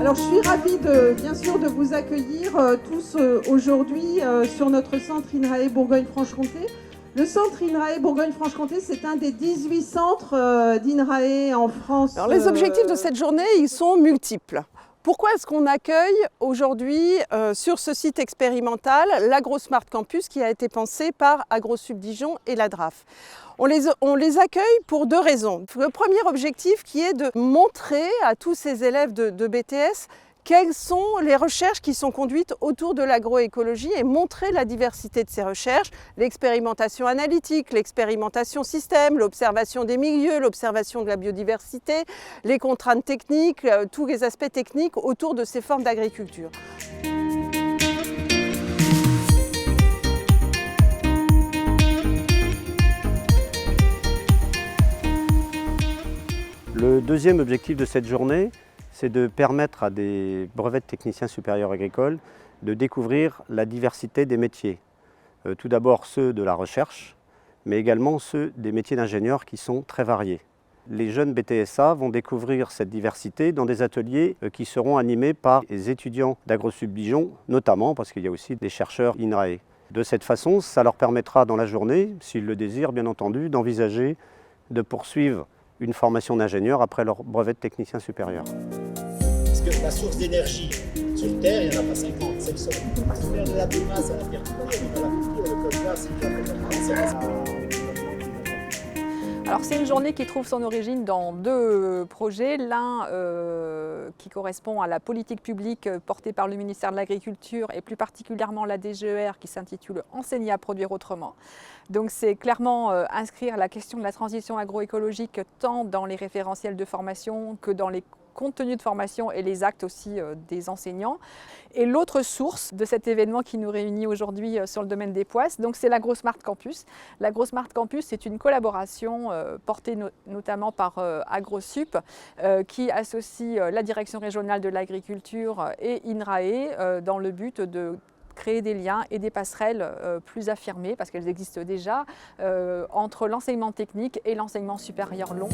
Alors je suis ravie bien sûr de vous accueillir tous aujourd'hui sur notre centre INRAE Bourgogne-Franche-Comté. Le centre INRAE Bourgogne-Franche-Comté, c'est un des 18 centres d'INRAE en France. Alors les objectifs de cette journée, ils sont multiples. Pourquoi est-ce qu'on accueille aujourd'hui sur ce site expérimental l'AgroSmart Campus qui a été pensé par AgroSup Dijon et la DRAF? On les accueille pour deux raisons. Le premier objectif qui est de montrer à tous ces élèves de BTS quelles sont les recherches qui sont conduites autour de l'agroécologie et montrer la diversité de ces recherches, l'expérimentation analytique, l'expérimentation système, l'observation des milieux, l'observation de la biodiversité, les contraintes techniques, tous les aspects techniques autour de ces formes d'agriculture. Le deuxième objectif de cette journée, c'est de permettre à des brevets de techniciens supérieurs agricoles de découvrir la diversité des métiers. Tout d'abord ceux de la recherche, mais également ceux des métiers d'ingénieurs qui sont très variés. Les jeunes BTSA vont découvrir cette diversité dans des ateliers qui seront animés par les étudiants d'AgroSup Dijon, notamment parce qu'il y a aussi des chercheurs INRAE. De cette façon, ça leur permettra dans la journée, s'ils le désirent bien entendu, d'envisager de poursuivre une formation d'ingénieur après leur brevet de technicien supérieur. Parce que la source d'énergie sur Terre, il n'y en a pas 50, c'est le sol. Faire de la biomasse à la pierre culture, mais dans la culture, le colza, c'est Alors c'est une journée qui trouve son origine dans deux projets. L'un qui correspond à la politique publique portée par le ministère de l'Agriculture et plus particulièrement la DGER qui s'intitule « Enseigner à produire autrement ». Donc c'est clairement inscrire la question de la transition agroécologique tant dans les référentiels de formation que dans les contenus de formation et les actes aussi des enseignants. Et l'autre source de cet événement qui nous réunit aujourd'hui sur le domaine des poisses, donc c'est l'AgroSmart Campus. L'AgroSmart Campus, c'est une collaboration portée notamment par AgroSup qui associe la Direction régionale de l'agriculture et INRAE dans le but de créer des liens et des passerelles plus affirmées, parce qu'elles existent déjà, entre l'enseignement technique et l'enseignement supérieur long.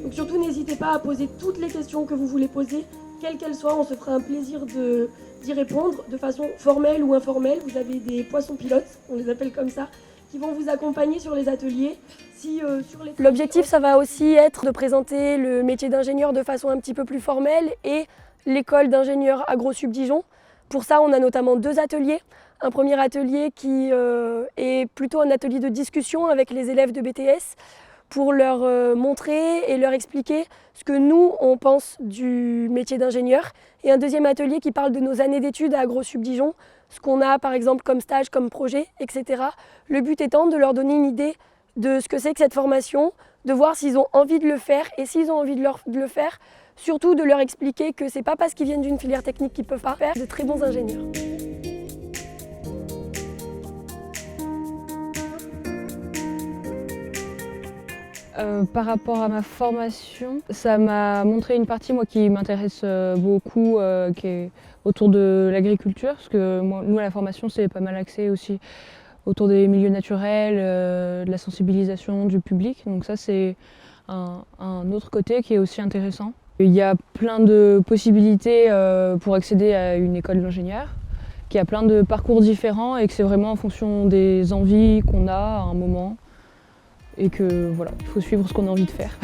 Donc surtout, n'hésitez pas à poser toutes les questions que vous voulez poser, quelles qu'elles soient, on se fera un plaisir d'y répondre de façon formelle ou informelle. Vous avez des poissons pilotes, on les appelle comme ça, qui vont vous accompagner sur les ateliers. L'objectif, ça va aussi être de présenter le métier d'ingénieur de façon un petit peu plus formelle et l'école d'ingénieurs AgroSup Dijon. Pour ça, on a notamment deux ateliers. Un premier atelier qui est plutôt un atelier de discussion avec les élèves de BTS pour leur montrer et leur expliquer ce que nous, on pense du métier d'ingénieur. Et un deuxième atelier qui parle de nos années d'études à AgroSup Dijon, ce qu'on a par exemple comme stage, comme projet, etc. Le but étant de leur donner une idée de ce que c'est que cette formation, de voir s'ils ont envie de le faire et s'ils ont envie de le faire, surtout de leur expliquer que c'est pas parce qu'ils viennent d'une filière technique qu'ils peuvent pas faire de très bons ingénieurs. Par rapport à ma formation, ça m'a montré une partie moi, qui m'intéresse beaucoup, qui est autour de l'agriculture, parce que nous à la formation c'est pas mal axé aussi autour des milieux naturels, de la sensibilisation du public, donc ça c'est un autre côté qui est aussi intéressant. Il y a plein de possibilités pour accéder à une école d'ingénieur, qui a plein de parcours différents et que c'est vraiment en fonction des envies qu'on a à un moment et que voilà, il faut suivre ce qu'on a envie de faire.